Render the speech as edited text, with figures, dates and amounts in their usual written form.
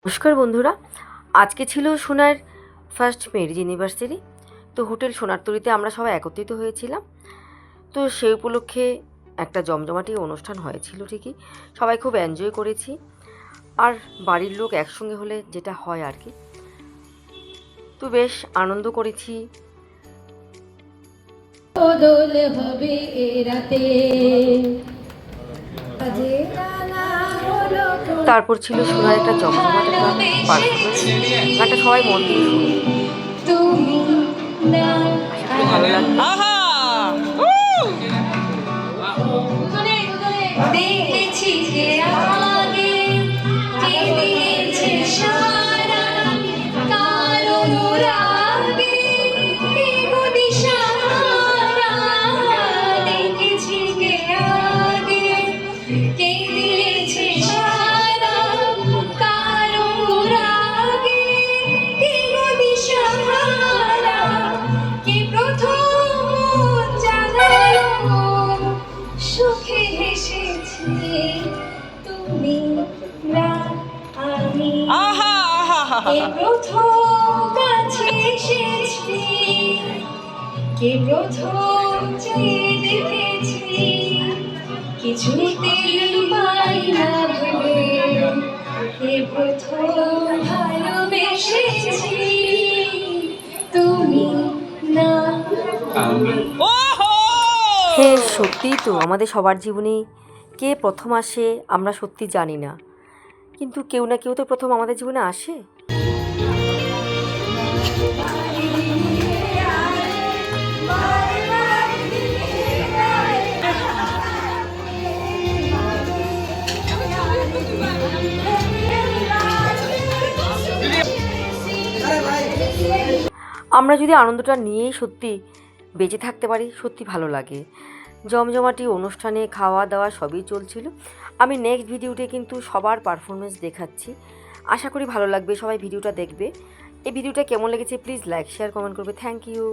নমস্কার বন্ধুরা, আজকে ছিল সোনার ফার্স্ট ম্যারেজ অ্যানিভার্সারি। তো হোটেল সোনারতরীতে আমরা সবাই একত্রিত হয়েছিলাম। তো সেই উপলক্ষে একটা জমজমাটি অনুষ্ঠান হয়েছিল ঠিকই, সবাই খুব এনজয় করেছি। আর বাড়ির লোক একসঙ্গে হলে যেটা হয় আর কি, তো বেশ আনন্দ করেছি। তারপর ছিল সোনার একটা জমজমাট একটা পারফরমেন্স, গানটা সবাই মন দিয়ে শুনি, ভালো লাগবে। কে প্রথম দেখেছি কিছুতে পাই না ভেবে, কে প্রথম ভালোবেসেছি তুমি না আমি। হ্যাঁ, সত্যিই তো আমাদের সবার জীবনে কে প্রথম আসে আমরা সত্যি জানি না, কিন্তু কেউ না কেউ তো প্রথম আমাদের জীবনে আসে। আমরা যদি আনন্দটা নিয়েই সত্যি বেঁচে থাকতে পারি, সত্যি ভালো লাগে। জমজমাটি অনুষ্ঠানে খাওয়া দাওয়া সবই চলছিল। আমি নেক্সট ভিডিওতে কিন্তু সবার পারফরমেন্স দেখাচ্ছি, আশা করি ভালো লাগবে, সবাই ভিডিওটা দেখবে। এই ভিডিওটা কেমন লেগেছে প্লিজ লাইক শেয়ার কমেন্ট করবে। Thank you.